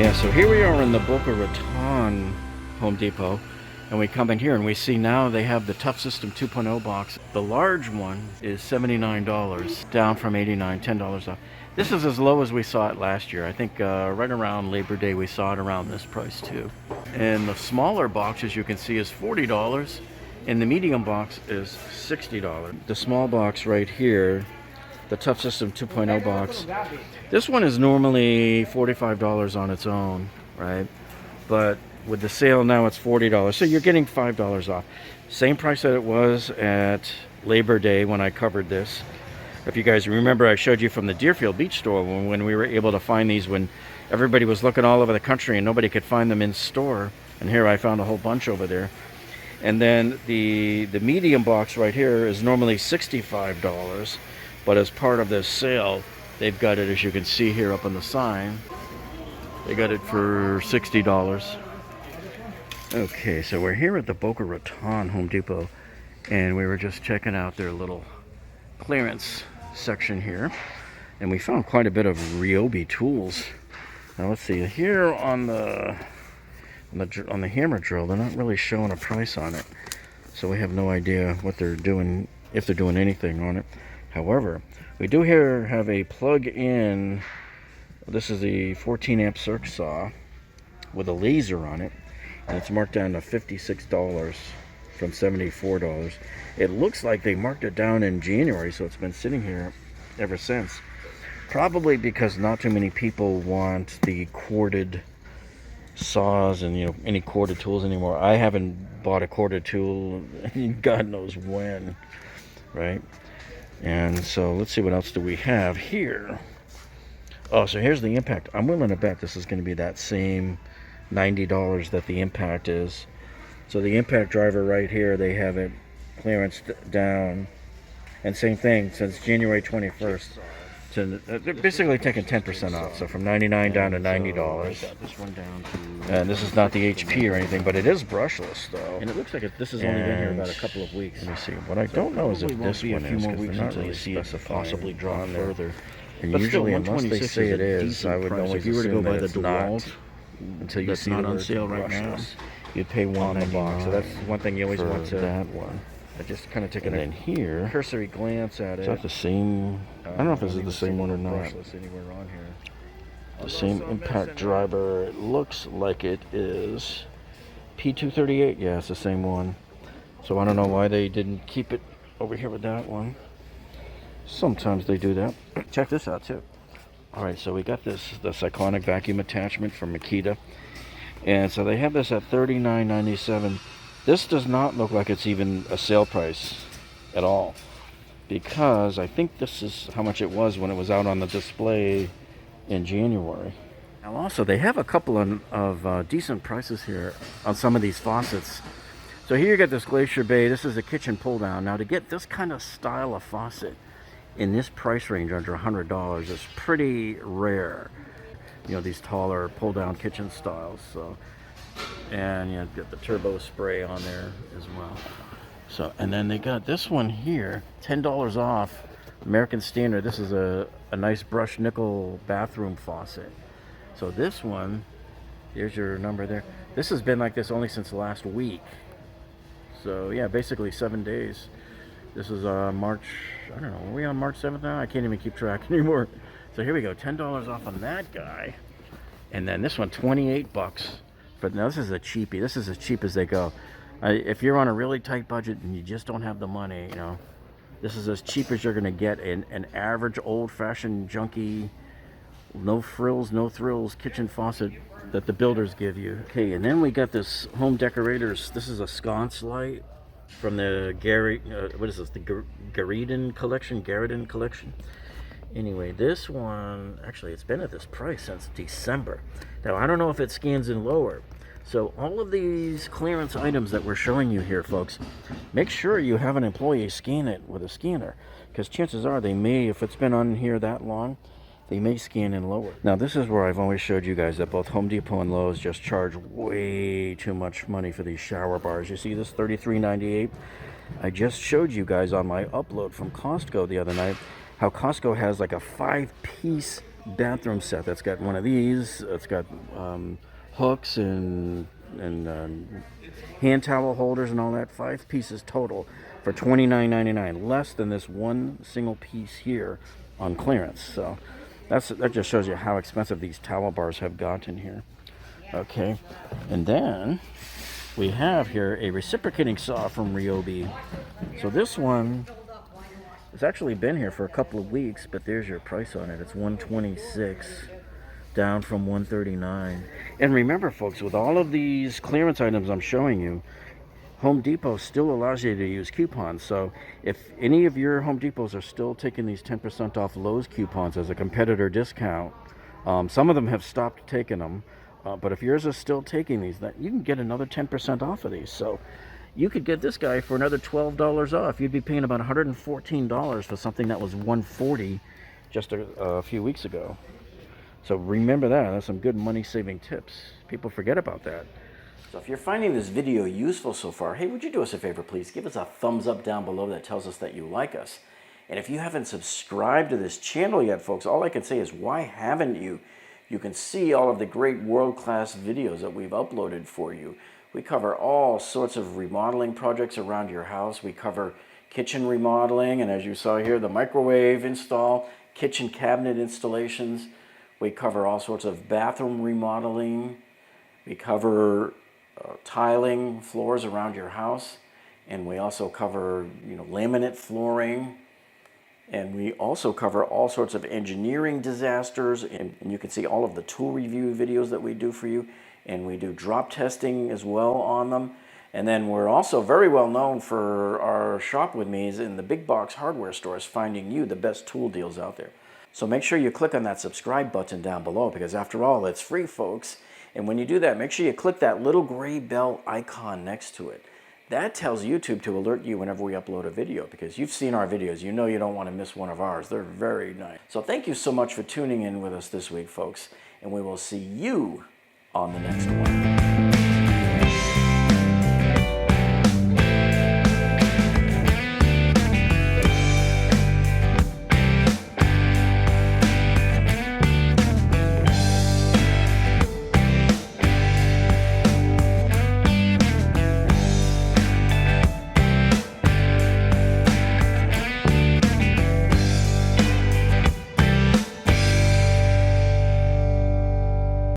Yeah, so here we are in the Boca Raton Home Depot, and we come in here and we see now they have the ToughSystem 2.0 box. The large one is $79, down from $89, $10 off. This is as low as we saw it last year. I think right around Labor Day we saw it around this price too. And the smaller box, as you can see, is $40, and the medium box is $60. The small box right here, the ToughSystem 2.0 box, this one is normally $45 on its own, right? But with the sale now it's $40, so you're getting $5 off. Same price that it was at Labor Day when I covered this. If you guys remember, I showed you from the Deerfield Beach store when we were able to find these when everybody was looking all over the country and nobody could find them in store. And here I found a whole bunch over there. And then the medium box right here is normally $65, but as part of this sale, they've got it, as you can see here up on the sign, they got it for $60. Okay, so we're here at the Boca Raton Home Depot, and we were just checking out their little clearance section here, and we found quite a bit of Ryobi tools. Now let's see, here on the hammer drill, they're not really showing a price on it, so we have no idea what they're doing, if they're doing anything on it. However, we do here have a plug-in, this is the 14 amp circ saw with a laser on it, and it's marked down to $56 from $74. It looks like they marked it down in January, so it's been sitting here ever since. Probably because not too many people want the corded saws and any corded tools anymore. I haven't bought a corded tool in God knows when, right? And so let's see, what else do we have here? Oh, so here's the impact. I'm willing to bet this is going to be that same $90 that the impact is. So the impact driver right here, they have it clearance down, and same thing since January 21st. They're basically taking 10% off, so from $99 down to $90. This one down to, and this is not the HP or anything, but it is brushless though. And it looks like this has only been here about a couple of weeks. Let me see. What I don't know is if this one is, because they're not really specifying, possibly drawn further. And usually, unless they say it is, I would always assume that it's not until you see it on sale right now. You'd pay $199. So that's one thing you always want to. That one. I just kind of taking a here cursory glance at it. Is that the same? I don't know if this is the same one or not. Anywhere on here. The same impact driver. It looks like it is P238. Yeah, it's the same one. So I don't know why they didn't keep it over here with that one. Sometimes they do that. Check this out too. All right, so we got this iconic vacuum attachment from Makita, and so they have this at $39.97. This does not look like it's even a sale price at all, because I think this is how much it was when it was out on the display in January. Now also, they have a couple of decent prices here on some of these faucets. So here you get this Glacier Bay. This is a kitchen pull down. Now to get this kind of style of faucet in this price range under $100 is pretty rare. These taller pull down kitchen styles. So. And you get the turbo spray on there as well. So, and then they got this one here, $10 off, American Standard. This is a nice brushed nickel bathroom faucet. So this one, there's your number there. This has been like this only since last week. So yeah, basically 7 days. This is March, I don't know, are we on March 7th now? I can't even keep track anymore. So here we go, $10 off on that guy. And then this one, $28. But now this is a cheapie. This is as cheap as they go. If you're on a really tight budget and you just don't have the money, this is as cheap as you're going to get an average old-fashioned junky, no frills, no thrills kitchen faucet that the builders give you. Okay, and then we got this Home Decorators. This is a sconce light from the what is this? The Garridan collection. Anyway, this one, actually, it's been at this price since December. Now, I don't know if it scans in lower. So all of these clearance items that we're showing you here, folks, make sure you have an employee scan it with a scanner, because chances are they may, if it's been on here that long, they may scan in lower. Now, this is where I've always showed you guys that both Home Depot and Lowe's just charge way too much money for these shower bars. You see this, $33.98? I just showed you guys on my upload from Costco the other night how Costco has like a 5-piece bathroom set that's got one of these. It's got hooks and hand towel holders and all that. 5 pieces total for $29.99, less than this one single piece here on clearance. So that just shows you how expensive these towel bars have gotten here. Okay, and then we have here a reciprocating saw from Ryobi. So this one, it's actually been here for a couple of weeks, but there's your price on it. It's $126, down from $139. And remember, folks, with all of these clearance items I'm showing you, Home Depot still allows you to use coupons. So if any of your Home Depots are still taking these 10% off Lowe's coupons as a competitor discount, some of them have stopped taking them. But if yours is still taking these, that you can get another 10% off of these. So you could get this guy for another $12 off. You'd be paying about $114 for something that was $140 just a few weeks ago. So remember that. That's some good money-saving tips. People forget about that. So if you're finding this video useful so far, hey, would you do us a favor, please? Give us a thumbs up down below that tells us that you like us. And if you haven't subscribed to this channel yet, folks, all I can say is, why haven't you? You can see all of the great world-class videos that we've uploaded for you. We cover all sorts of remodeling projects around your house. We cover kitchen remodeling, and as you saw here, the microwave install, kitchen cabinet installations. We cover all sorts of bathroom remodeling. We cover tiling floors around your house, and we also cover, laminate flooring. And we also cover all sorts of engineering disasters, and you can see all of the tool review videos that we do for you. And we do drop testing as well on them. And then we're also very well known for our Shop With Me's in the big box hardware stores, finding you the best tool deals out there. So make sure you click on that subscribe button down below, because after all, it's free, folks. And when you do that, make sure you click that little gray bell icon next to it. That tells YouTube to alert you whenever we upload a video, because you've seen our videos. You know you don't want to miss one of ours. They're very nice. So thank you so much for tuning in with us this week, folks. And we will see you on the next one.